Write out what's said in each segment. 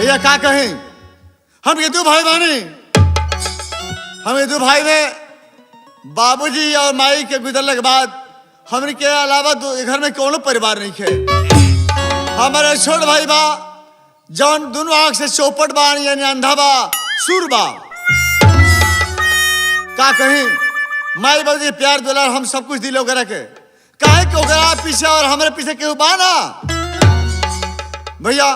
भैया का कहें, हम ये दो भाई बानी, हम ये दो भाई में बाबूजी और माई के गुजरने के बाद हमने के अलावा घर में कोनो परिवार नहीं खे। हमारे छोट भाई बा जौन दोनों आंख से चौपट बा यानी अंधा बा सुर बा। का कहीं माई बाबूजी प्यार दुलार हम सब कुछ दिलो करे के काहे के ओकरा पीछे और हमारे पीछे केहू बा ना। भैया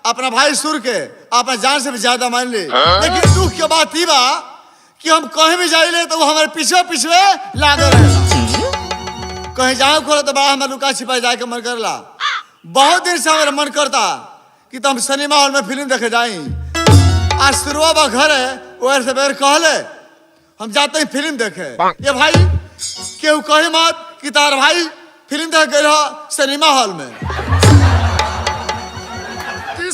अपना भाई सुर के अपना जान से भी ज्यादा मान ले, लेकिन दुख के बात ही बा कि हम कहीं भी जाइले तो वो हमारे पीछे पीछे लागे रहेला। कहीं जाओ खोलो तो बड़ा हमारे लुका छिपा जाए के मन करला। बहुत दिन से हमारा मन करता कि तो हम सिनेमा हॉल में फिल्म देखे जाए। आज शुरुआ बा घर है वो से बेर कहले हम जाते हैं फिल्म देखे। ये भाई केहू कहे मत कि तार भाई फिल्म देख गए सिनेमा हॉल में।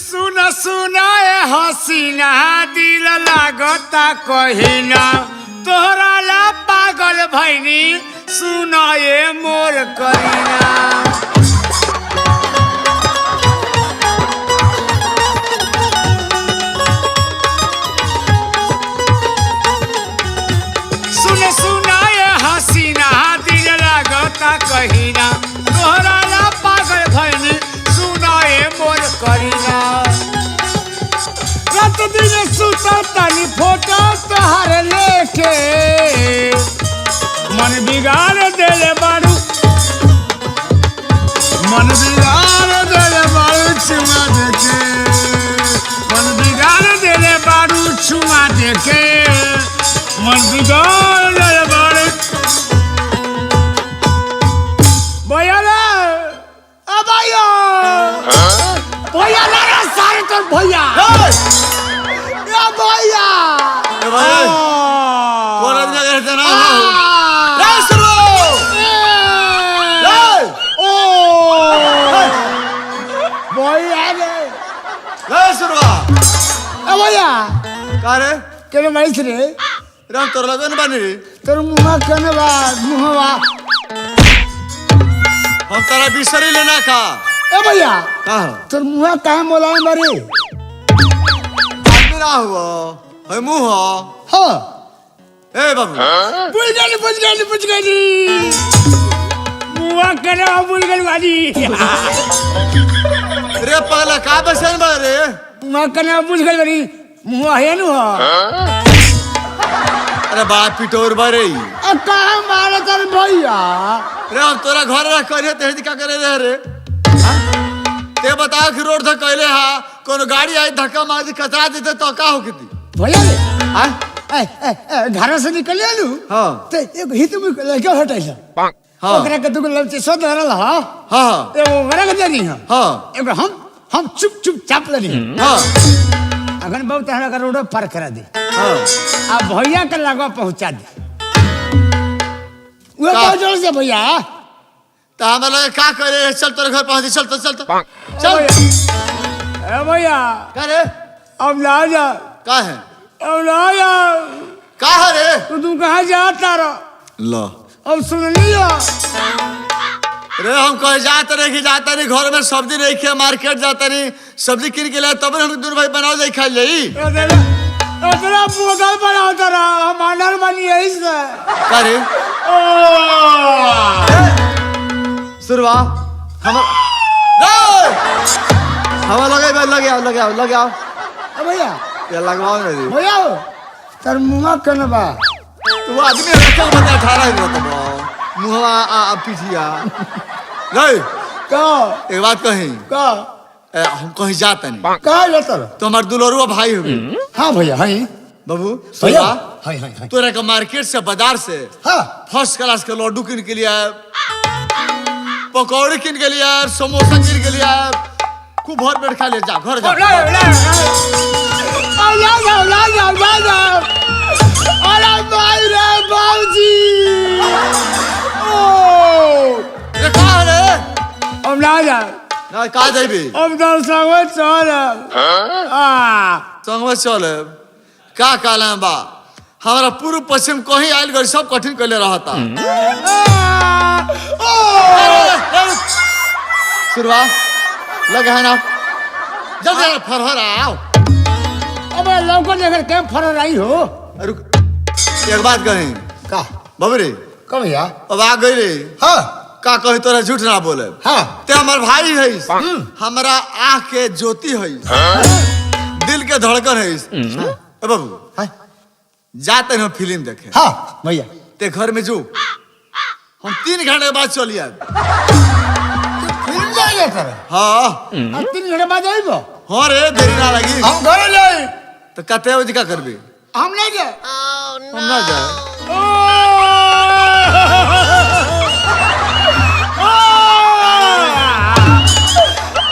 सुना सुना ए हसीना दिल लागता कहिना तोहरा ला पागल भैनी सुना ए मोर करीना। सुना सुना ए हसीना दिल लागता कहिना तोहरा ला पागल भैनी सुना ए मोर करीना। रात दिन सुता तानी फोटो तोहर लेके मन बिगाड़ देले बारू, मन बिगाड़ देले बारू छुमा देके, मन बिगाड़ देले बारू छुमा देके, मन बिगाड़ देले बारू। भैया रे भैया भैया लगा सारे तो भैया भैया कौन आदमी कहते ना भैया का रे केने माइस रे राम तोर लगे न बानी रे तोर मुहा केने बा मुहवा हम तारा बिसरी लेना का। ए भैया का तोर मुहा काहे मोलाए मारे आदमी ना हुआ है मुंह हां ए बाबू बुझ गई मुहा केने बुझ गई बाजी रे पगला का बसन बा रे मुहा केने बुझ गई बारी मुहा है नु अरे बाप पिटोर बारे ए का मारे तर भैया रे हम तोरा घर रह करे ते का करे रे ते बता कि रोड तक कहले हा कोनो गाड़ी आई धक्का मार दी कतरा देते तो का हो किती भैया रे हां ए घर से निकल आलू हां ते एक हित में क्यों हटाइला हां ओकरा के दुगो लमचे सो धरल हा हां ए ओकरा के देनी हा हां एगो हम चुप चाप लेनी हां अगन बहुत हमरा का रोड पार करा दे हां आ भैया के लगवा पहुंचा दे वो बहुत जोर से भैया तो हम लगे का करे चल तोरे घर पहुंच चल तो चल ए भैया का रे अब ना जा का है अब ना जा का है रे तू कहां जाता रहा लो अब सुन लियो रे हम कहे जाते नहीं घर में सब्जी नहीं खे मार्केट जाते नहीं सब्जी किन के लाए तब हम दोनों भाई बनाओ जाए खा जाई तेरा बोतल बनाओ तेरा हम अंडर बनी है इससे का रे सुरवा हम लगे आओ भैया ये लगवाओ ना दी भैया तर मुंह कन बा तू आदमी रखल बता 18 ही रहता मुंहवा आ पीछिया रे का एक बात कहीं का हम कहीं जाते नहीं का लेतर तो हमार दुलोरुआ भाई हो गए। हां भैया हां बाबू भैया सुरवा हां तोरा का मार्केट से बाजार से हां फर्स्ट क्लास के लड्डू किन के लिए पकौड़ी किन के लिए समोसा किन के लिए खूब भर पेट खा ले जा घर जा अरे भाई रे बाबूजी रे का रे अब ना जा ना का जाइबे अब तो संग चल संगवा चल का काला बा हमारा पूर्व पश्चिम कहीं आयल गई सब कठिन कले रहता सुरवा लगे है ना जल्दी फरहर आओ अबे लौको देख के फरर आई हो। रुक एक बात कहीं का बबरी कब भैया? अब आ गई रे। हाँ का कही तोरा झूठ ना बोले। हाँ ते हमार भाई है, हमारा आँख के ज्योति है, दिल के धड़कन है। ए बाबू हाँ जाते हैं फिल्म देखे। हाँ भैया ते घर में जो हम 3 घंटे के बाद चलिए। फिल्म जाइए सर। हाँ 3 घंटे बाद आइबो। हाँ रे देरी ना लगी। हम घर जाए तो कते बजे का करबे? हम नहीं जाए। हम ना जाए।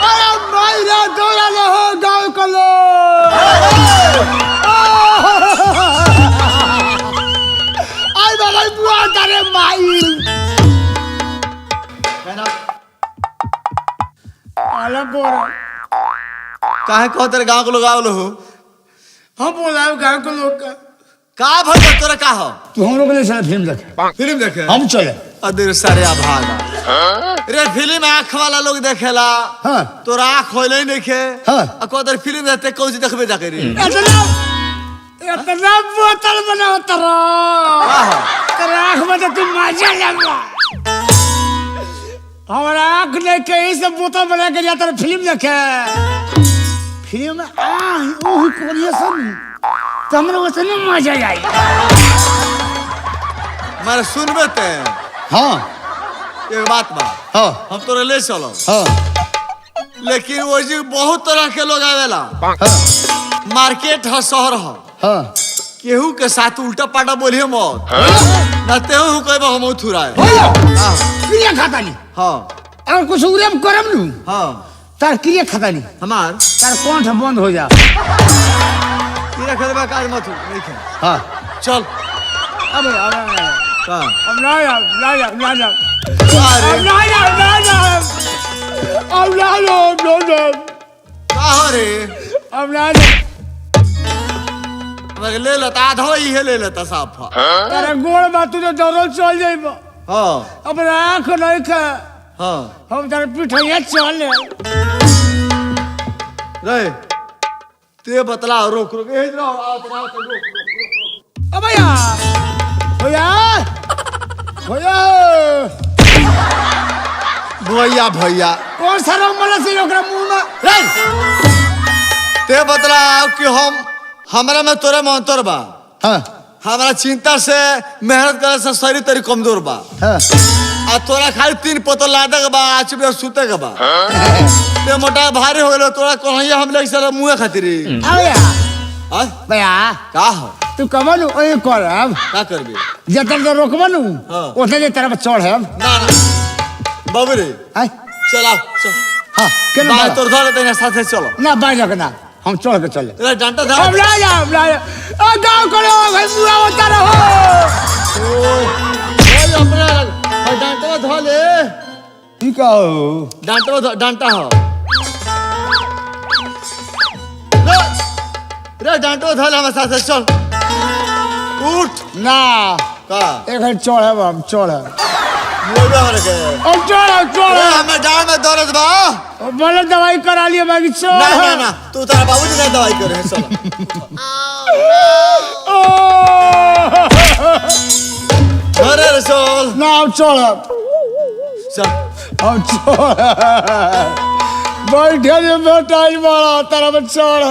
अरे मायरा दौड़ा ले हो गाँव को लो। आई बाबा बुआ तारे माई। अलग बोरा काहे कहो तेरे गांव के लोग आवलो हो? हम बोलाओ गाँव के लोग का भइल तोरा का हो? तू हम लोग ने साथ फिल्म देखे। फिल्म देखे हम चले अदर सारे भागा रे। फिल्म आँख वाला लोग देखेला। हाँ तोरा आँख होले ही देखे। हाँ अकोदर फिल्म देखते कौन सी देखबे जाके रे? इतना बोतल बनाओ तरा तेरा आँख में तो तुम मजा लेगा। हमारा आँख नहीं कहीं से बोतल बना के जाता फिल्म देखे। फिल्म में ओही कोरिया सुन तो हम लोग से मजा आई। मारे सुनबे ते। हाँ एक बात बा। हाँ हम तोरे ले चलो, हाँ लेकिन वो जी बहुत तरह के लोग आवेला। हाँ मार्केट है, शहर है, हाँ केहू के साथ उल्टा पाल्टा बोलिए मत। ना तेहू कहबो हम थुराए। क्रिया खाता नहीं। हाँ अगर कुछ उरेम करम लू हाँ तार क्रिया खाता नहीं। हमार तार कंठ बंद हो जा। तेरा खदबा काज मत नहीं खे। हाँ चल अबे का अब ना जा ना जा ना जा अरे ना जा ना जा अब ना जा का रे? अब ना जा। मगर ले लेता आधा ही है, ले लेता साफा। तेरा गोड़ बात तुझे दौड़ चल जाइबो। हाँ अब आँख नहीं खा हाँ हम तेरे पिठैया चल रे। ते बतला रोक रोक ए इधर आओ तेरा रोक रोक। अब भैया भैया भैया भैया भैया कौन सा रंग वाला से ओकरा मुंह में रे? ते बतला कि हमरा में तोरे में अंतर बा। हाँ हमारा चिंता से मेहनत करे से शरीर तेरी कमजोर बा। हाँ आ तोरा खाली 3 पतो लादे के बा, आज भी सुते के बा। ते मोटा भारी हो गेलो तोरा कन्हैया हम लेके चल मुंह खातिर। भैया हां भैया का हो? तू कबनु ओए करब का करबे? जतन तो रोकबनु हाँ। ओते जे तरफ चढ़ब। ना ना बाबरे हाय चल आओ चल। हां केन बाय तोर धरे तेरे साथे चलो। ना बाय जक ना हम चढ़ के चले। तेरा डांटा धर। अब ला जा आ गांव करो भाई मुआ होता रहो। ओए अपना डांटा धर ले। ठीक है डांटा हो रे डांटो धर हमारे साथे चल। उठ ना का एक चढ़ब हम चढ़ब बोलबे हमरे के। अब चढ़ हमें डांड में दर्द बा। बोले दवाई करा लिए बाकी चढ़। ना ना ना तू तारा बाबूजी ने दवाई करे चल। अरे रे चल ना अब चढ़ब चल। अब चढ़ बैठे जे बेटाई बड़ा तरफ चढ़।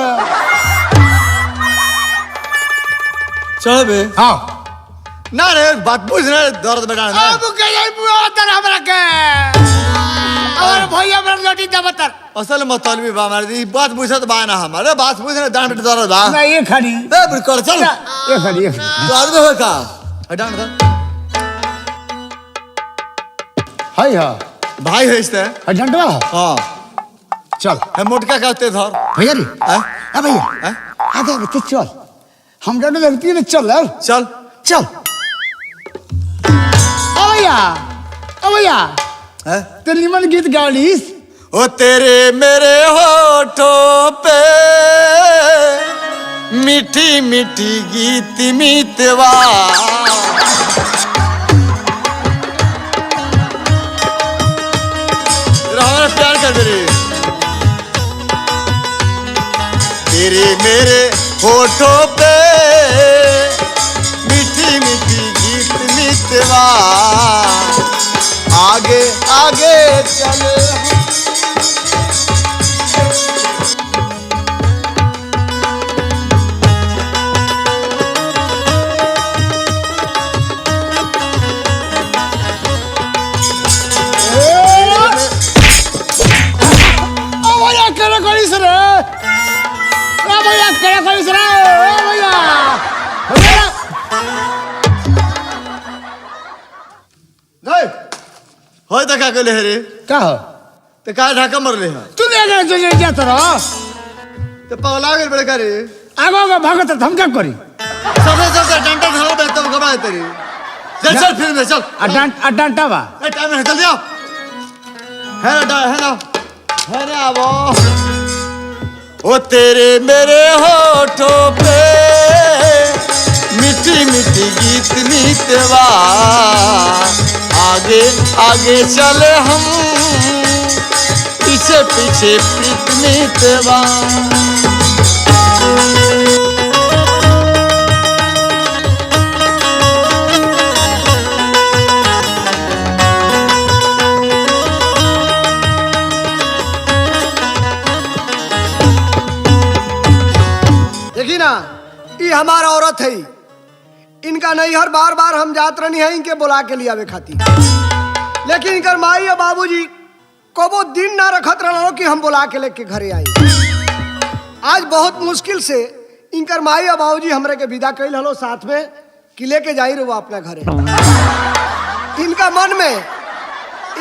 चल बे। हाँ ना रे बात पूछ रे दर्द में डांड अब के जाई बुआ तर हमरा के और भैया मेरे लटी दबतर। असल मतलबी बा हमारे दी बात पूछत बा ना हमारे बात पूछ रे डांड में दर्द बा। ना ये खड़ी ए बिल्कुल चल। ये खड़ी दर्द हो का डांड धर। हाय हां भाई है इसते। डंडवा हां चल है मोटका कहते धर। भैया रे हैं? आ भैया हैं? आगे आगे चल हम डंडो लगती है चल चल चल। ओ भैया हैं? तो निमन गीत गालिस। ओ तेरे मेरे होठों पे मीठी मीठी गीत मीतवा हमारा प्यार कर दे रे। तेरे मेरे होठों पे मीठी मीठी गीत मितवा आगे आगे चले होय तो क्या कहले रे का हो तो का ढाका मरले है तू ले गए जात रहो तो पगला गेल बड़े का रे आगो आगो भागत हम क्या करी सबसे सबसे डंडा धरो बे तब गवाए तेरी चल चल फिर में चल डंटा बा ए टाइम है जल्दी आओ है ना है ना वो ओ तेरे मेरे होठों पे मीठी मीठी गीत मीतवा आगे आगे चले हम पीछे पीछे प्रीत मीतवा देखी ना ये हमारा औरत है इनका नैहर बार बार हम जात रहनी है इनके बुला के लिए आवे खाती लेकिन इनकर माई और बाबूजी कबो दिन ना रखत रहो कि हम बुला के लेके घरे आई। आज बहुत मुश्किल से इनकर माई और बाबूजी हमरे के विदा कैल हलो साथ में कि लेके जाई रहो अपना घरे। इनका मन में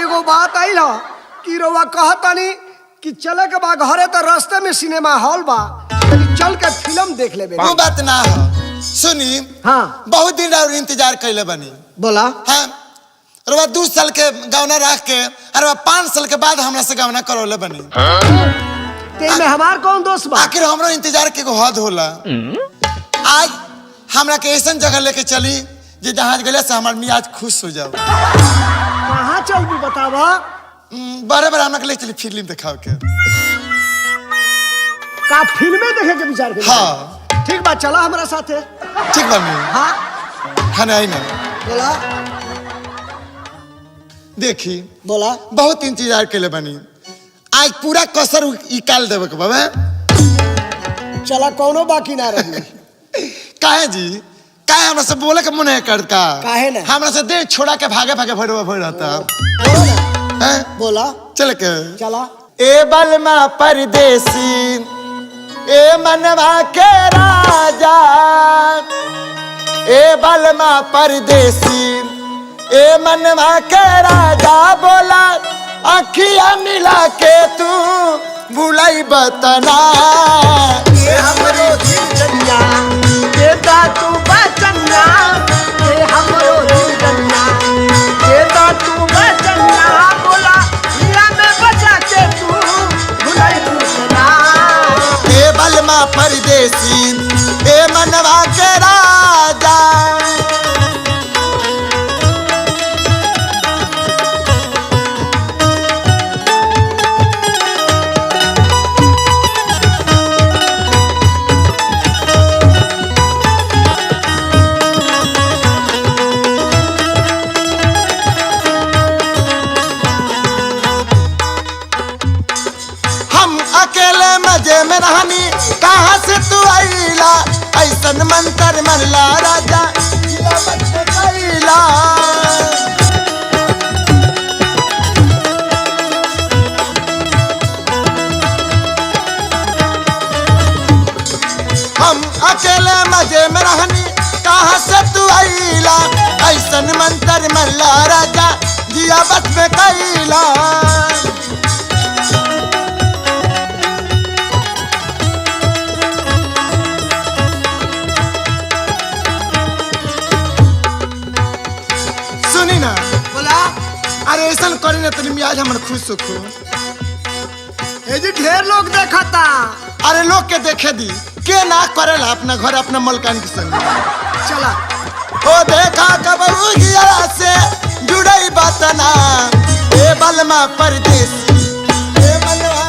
एगो बात आई हो कि रोवा कहतानी कि चले के बा घरे तो रास्ते में सिनेमा हॉल बा चल के फिल्म देख ले। वो बात ना हो सुनी हाँ बहुत दिन और इंतजार कैले बनी बोला हाँ रवा 2 साल के गौना रख के और 5 साल के बाद हमरा से गौना करौले बनी में हमार कौन दोस्त बा आखिर हमरो इंतजार के को हद होला आज हमरा के ऐसा जगह लेके चली जे जहां गले से हमार मियाज खुश हो जाओ। कहाँ चल भी बतावा बड़े बड़े हमरा के ले चली फिल्म दिखाओ के का फिल्में देखे के विचार कर। हाँ ठीक बात चला हमारा साथे ठीक बनी हाँ हाँ नहीं ना बोला देखी बोला बहुत इंतजार के ले बनी आज पूरा कसर निकाल देवे के बाबा चला कौनो बाकी ना रही। काहे जी काहे हमरा से बोले के मन है करता काहे ना हमरा से देह छोड़ा के भागे भागे भड़वा भड़ रहता बोला ना हैं बोला चल के चला ए बलमा परदेसी ए मनवा के राजा ए बलमा परदेसी ए मनवा के राजा बोला अखिया मिला के तू बुलाई बतना ये हमरो दिल जन्ना ये दा तू बचन्ना ये हमरो दिल जन्ना ये दा तू बचन्ना बोला हीरा में बचा के तू भुलाई दूसरा। ए बलमा परदेसी ए मनवा के राजा अकेले मजे में रहनी कहाँ से तू आईला ऐसन मंत्र मनला राजा कैला हम अकेले मजे में रहनी कहाँ से तू आईला ऐसन मंत्र मनला राजा जिया बस में कैला अरे ऐसा करे ना तनी मियाज हमर खुश हो ए जी ढेर लोग देखा था। अरे लोग के देखे दी के ना करेला अपना घर अपना मलकान के संग चला ओ देखा कबरू गिया से जुड़ई बातना ए बलमा परदेस ए मनवा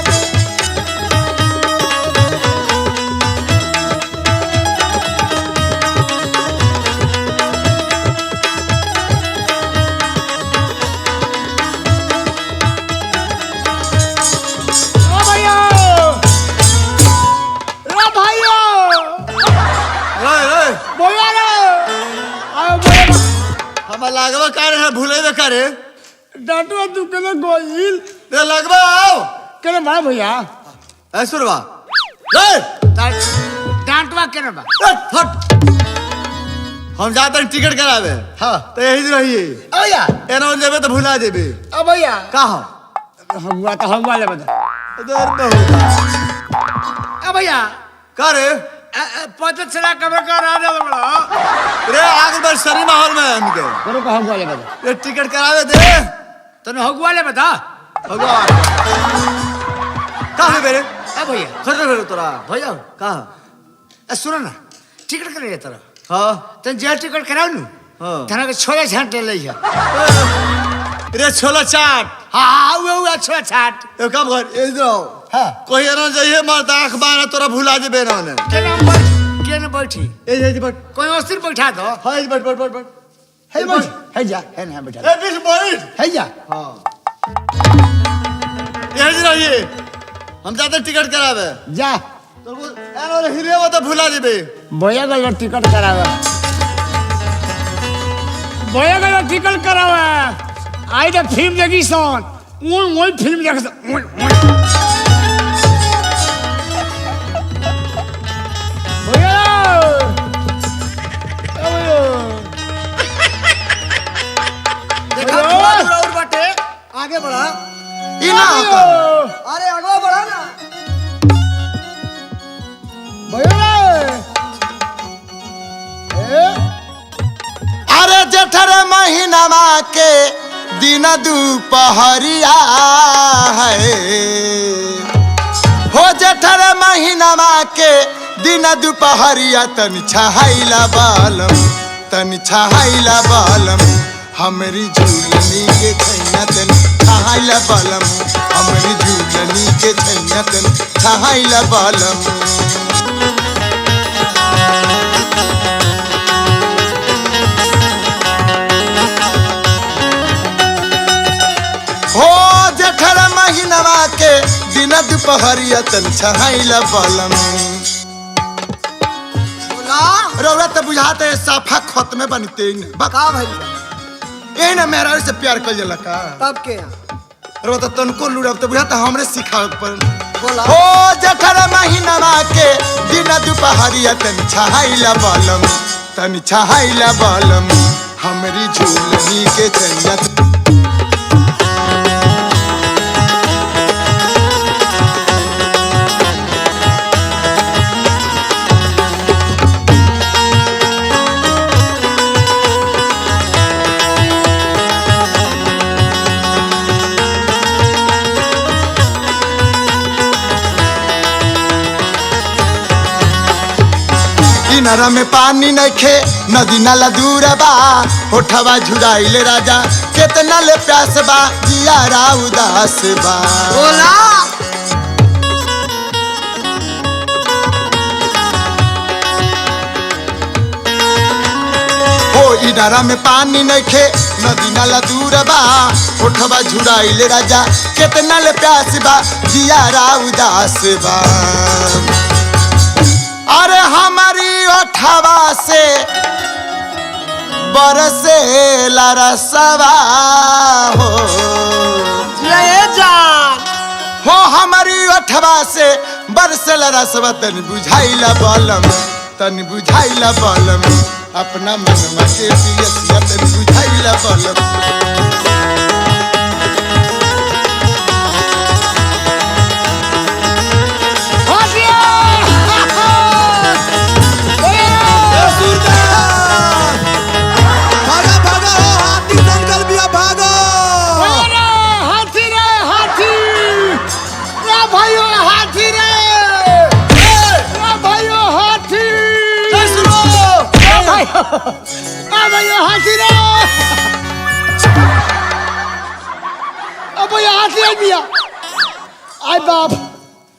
भूले करे डांटवा तू केना गोइल रे लगवा आओ केना बा भैया ऐसुरवा रे डांटवा केना बा फट हम जाते हैं टिकट करावे हाँ तो यही रहिए भैया एनो जेबे तो भुला जेबे अब भैया का हो हम वाले बता उधर बहुत अब भैया का रे पता चला कब का राजा बड़ा रे आगे बढ़ सनी माहौल में हमके करो का हम वाले बता ये टिकट करावे दे तने हम वाले बता भगवान का है बेरे अब भैया खतर बेरे तोरा भैया का सुनो ना टिकट करे तेरा हां तन जेल टिकट कराऊ नु हां तना के छोले झांट ले जा रे छोला चाट हां वो छोला छाट ए काम कर ए जाओ हाँ कोई ना जाइए मरता आंख बाना तोरा भुला जेबे ना ने केना बैठी ए जे बट कोई अस्थिर बैठा दो हां बट है बस है जा है ना बेटा ए बीच बैठ है जा हां यही रहिए हम जाते टिकट करावे जा तो एनो हिले वो तो भुला जेबे भैया का टिकट करावा भैया का टिकट करावा आई द फिल्म देखी सन वही फिल्म देख देखा थोड़ा दूर और बाटे आगे बढ़ा ई ना होता अरे आगे बढ़ा ना अरे जेठर महीनामा के दिन दुपहरिया है हो जेठर महीनामा के दिन दुपहरिया तन छहाइला बालम हमरी झूलनी के छैया तन छहाइला बालम हमरी झूलनी के छैया तन छहाइला बालम हो जेठर महीनवा के दिन दुपहरिया तन छहाइला बालम रौरा तो बुझाते साफा खत में बनते का भाई यही ना मेहरा से प्यार कर जला का तब के रौरा तो तनको लुड़ब तो बुझाता हमरे सिखावे पर बोला हो जेठर महीनवा के दिन दुपहरिया तन छहाइला बालम हमरी झूलनी के चैया किनारा में पानी नइखे नदी नाला दूर बा होठवा झुराइले राजा केतना ले प्यास बा जियारा उदास बा बोला हो इनारा में पानी नइखे नदी नाला दूर बा होठवा झुराइले राजा केतना ले प्यास बा जियारा उदास बा अरे हमारी ओठवा से बरसे रसवा हो हो हमारी ओठवा से बरसे रसवा तन बुझाइला बालम अपना मनवा के पियसिया तन बुझाइला बालम हाथी रे अब हाथी आ गया आई बाप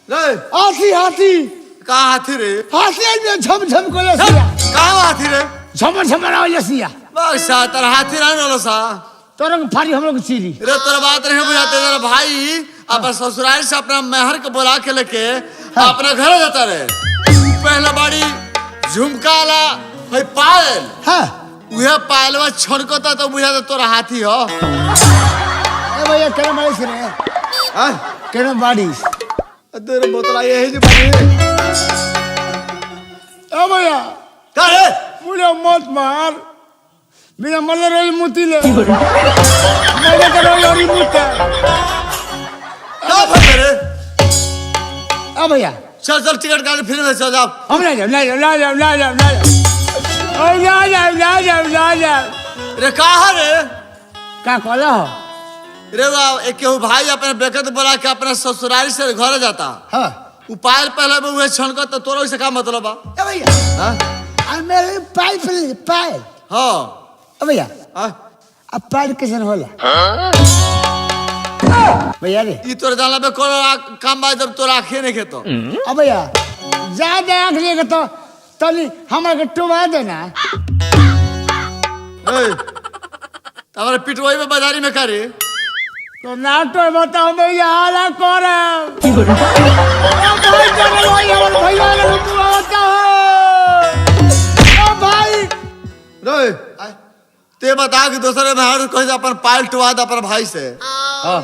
रे हाथी का हाथी रे हाथी आ गया झम को ले सिया का हाथी रे झम ना ले सिया बस तर हाथी ना नलो सा तोरा को फाड़ी हम लोग चीरी रे तोरा बात नहीं बुझाते तेरा भाई अपना ससुराल से अपना मेहर को बुला के लेके अपना घर जाता रे पहला बाड़ी झुमका ला भाई पायल हाँ उहे पायलवा छड़कता तो बुझा तोरा हाथी हो। ए भैया केना बारिश रे? हां केना बारिश? तेरे बोतला ये है जो बनी। ए भैया का है? मुझे मत मार, बिना मरले रोज मुती ले, मेरे को रोज और मुता। का भर रे? ए भैया चल चल टिकट काट फिर में चल जाओ। हम ले जाओ ले जाओ ले जाओ ले जाओ ले जाओ ओ ले जाओ ले जाओ ले जाओ। रे कहा रे? का कहला हो? रे वाह एक केहू भाई अपने बेकत बोला के अपने ससुराली से घर जाता। हां उ पायल पहले में उहे छनकत तो तोरा से का मतलब बा? ए भैया हां आ मेरे पाइल हां ए भैया हां अब पाइल कैसे होला? भैया रे ई तोर जाला में कोनो काम बा जब तोरा आंखें नहीं खेतो। अब भैया जा देख लिए के तो तनी हमरा के टुवा देना। ए तमरे पिटवाई में बाजारी में करे तो ना तो बताओ भैया हाला करे भाई चलो भाई भैया ने टुवा बताओ। ओ भाई रे ते बता कि दूसरे भाई कह अपन पायल टुवा दे अपन भाई से। हां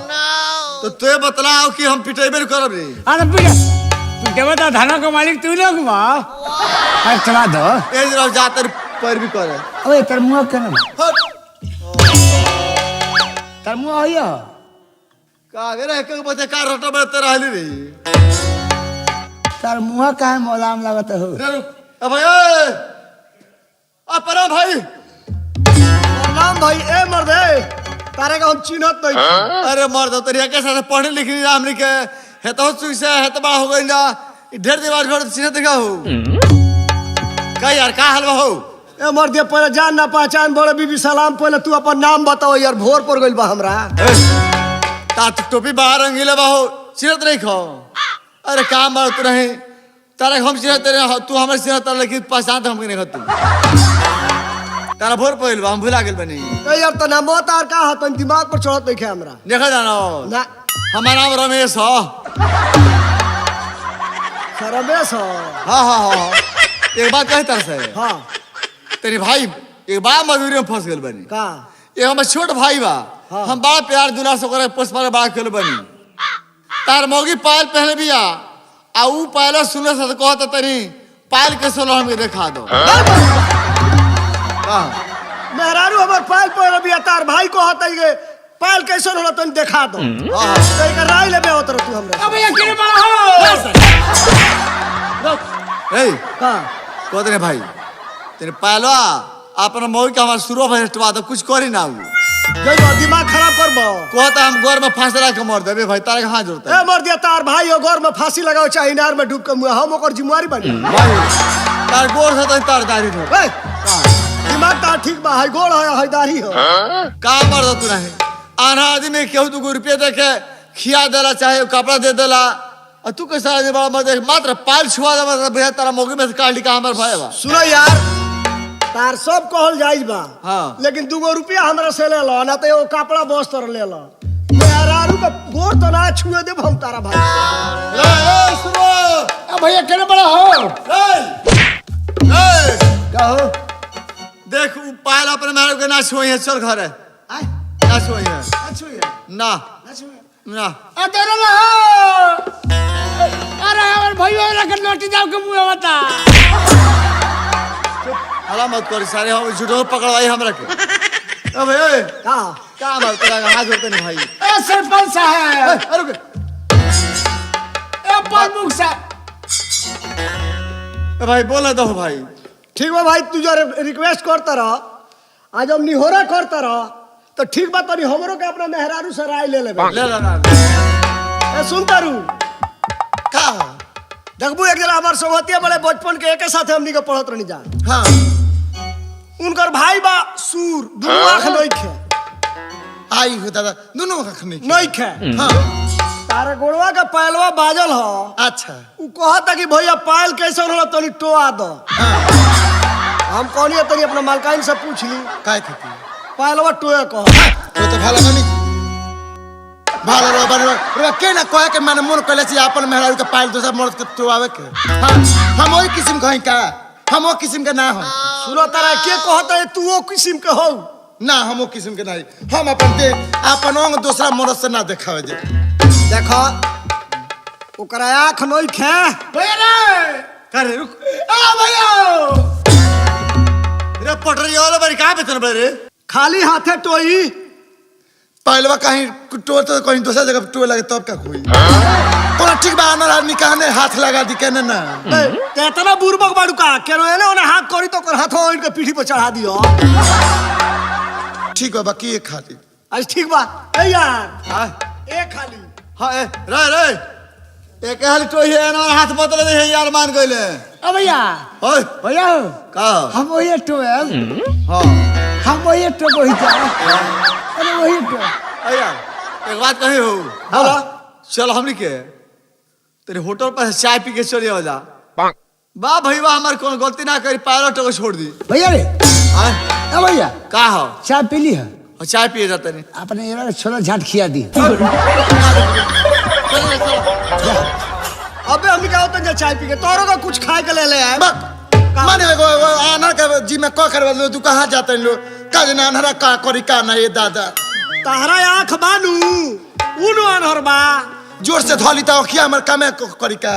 तो ते बतलाओ कि हम पिटेबे करब रे। अरे पिटे बता थाना का मालिक तू लोग मा अरे चला दो ए जरा जातर पर भी करे। अबे तर मुंह केना हट तर मुंह होइयो का गे रे के बते का रट में ते रहली रे। तर मुंह काहे मोलाम लागत हो? रे रुक ए भाई ए अपरा भाई नाम भाई ए मर्दे तारे का हम चिन्हत नहीं। अरे मर्द तोरिया के साथ पढ़े लिखली हमनी के हेतो सुई से हेतबा हो गइल ना ढेर दीवार घर चिन्हत का हो का यार का हलवा हो? ए मर्दे पहले जान ना पहचान बड़े बीबी सलाम पहले तू अपन नाम बताओ यार भोर पर गइल बा हमरा। ता टोपी बाहर रंगीले बा हो चिन्हत नहीं खो। अरे काम बात तू नहीं तारे हम चिन्हत रे तू हमरे चिन्हत लेकिन पहचान हम नहीं खतू तारा भोर पहिल बा हम भुला गेल बनी। ए यार त नाम तार का ह तन दिमाग पर चढ़त नहीं खे हमरा देखा जाना ना हमारा नाम रमेश हो। रमेश हो। हाँ हाँ हाँ एक बात कहे तरह से हां तेरे भाई एक बार मजदूरी में फंस गेल बनी। का ये हमार छोट भाई बा। हाँ। हम बड़ा प्यार दुला से करे पुष्पा बड़ा खेल बनी। तार मौगी पायल पहले बिया आ ऊ पायल सुने से कहत तनी पायल के सोलो हमें दिखा दो। हां मेहरारू हमर पाल पर अभी तार भाई को हतै गे पाल कैसन होला तन देखा दो। हां तई का राय लेबे होतर तू हमरा। अब ये किने बड़ा हो ए हां कहत रे भाई तेरे पायलवा अपन मौगी के हमार शुरू भेटवा दो कुछ करी ना ऊ जई दिमाग खराब करबो। कहता हम गोर में फांसला के मर देबे भाई तारे कहां जरूरत है? ए मर दिया तार भाई हो गोर में फांसी लगाओ चाहे इनार में डूब के मुआ हम ओकर जिम्मेवारी बनी। भाई तार गोर से तो तार दाढ़ी धो ए दिमाग तार ठीक बा है गोड़ है दाढ़ी हो। का मर दो तू नहीं आना आदमी केहू तू रुपये दे के खिया देला चाहे कपड़ा दे देला और तू कैसा आदमी बड़ा मत मात्र पाल छुआ दे मतलब भैया तारा मौगी में से काट ली का हमर भाई बा। सुनो यार तार सब कहल जाइज बा हाँ। लेकिन 2 रुपया हमरा से ले लो ना तो एगो कपड़ा वस्त्र ले लो। मेहरारू का गोड़ तो ना छुए देब हम तारा भाई से। ए सुनो अब भैया किने बड़ा हो ए का हो देख ऊ पायल अपने मारो के ना छुई है चल घर है आय ना छुई है ना छुए ना ना छुए ना अरे ना अरे हमर भैया ला के नोटी जाओ के मुंह बता हला मत कर सारे हम झूठो पकड़वाई हमरा के। ए भाई ए का बात तेरा हाथ जोड़ते नहीं भाई। ए सरपंच साहब अरे रुक ए प्रमुख साहब ए भाई बोला दो भाई ठीक बा भाई तू जो रिक्वेस्ट करता रह आज हम निहोरा करता रह तो ठीक बा तनी हमरो के अपना मेहरारू से राय ले लेबे। ले ला ए सुन तारू का देखबू एक जरा हमार संगतिया बड़े बचपन के एके साथे हमनी के पढ़त रहनी जा। हां उनकर भाई बा सूर दुनु आंख नहीं खे आई हो दादा दोनों अखनी नहीं खे। हाँ तारा गोड़वा का पायलवा बाजल हो। अच्छा उ कहता कि भैया पायल कैसे होला तनी टोआ दो। हम कहनी तनी अपना मालकाइन से पूछ ली काय थी पायलवा टोए कह तो भाला गनी भाला रो बन के ना कहे के मैंने मन कहले छी अपन मेहरारू के पायल दोसर मर्द के तो आवे के हां हम ओई किस्म कहीं का हम वो किस्म के ना हो सुनो तारा के कहता है तू वो किस्म के हो ना, हम वो किस्म के नहीं। हम अपन दे अपन अंग दूसरा मर्द से ना देखावे जे। देखो ओकरा आँख नहीं खे भैया रे करे रुक आ भैया रे पटरी वाला बारी कहां पे तन रे खाली हाथे टोई पहलवा कहीं टोल तो कहीं दूसरा जगह टोल लगे तब का कोई कोना ठीक बा अनर आदमी कहने हाथ लगा दी कहने ना। ते इतना बुरबक बाड़ू का केनो एने ओने हाथ करी तो कर हाथ इनके पीठी पर चढ़ा दियो। ठीक बा बाकी एक खाती आज ठीक बा ए यार हां ए खाली हां रे रे एक हाल तो है ना हाथ बदल दे यार मान गइले ओ भैया ओए भैया का हम वही तो है हां हम वही तो वही जा अरे वही तो यार एक बात कही हो बोला चल हमनी के तेरे होटल पर चाय पी के चले आ जा वाह भाई वाह हमार कोन गलती ना करी पायलट को छोड़ दी भैया रे हां ओ भैया का हो चाय पी ली है और चाय पिए जाते नहीं अपने ये छोला झाट खिया दी अबे हम क्या होता है चाय पी के तोरो का कुछ खाए के ले ले आए माने अनर का जी में का करवा लो तू कहां जाते लो का जना अनहरा का करी का ना ये दादा तारा आँख बानू उनो अनहर बा जोर से धोली तो अखिया हमर कामे करी का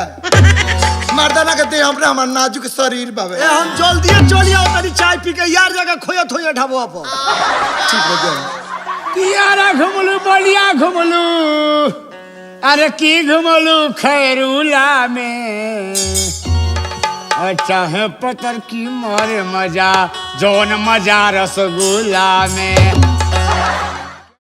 मर्दाना के दे हमरा हमर नाजुक शरीर बाबे ए हम जल्दी चली आओ तनी चाय पी के यार जगह खोया थोया ढाबो पर ठीक हो गया कियारा घुमलू बढ़िया घुमलू अरे की घुमलू खैरूला में चाहे पतर की मारे मजा जौन मजा रसगुल्ला में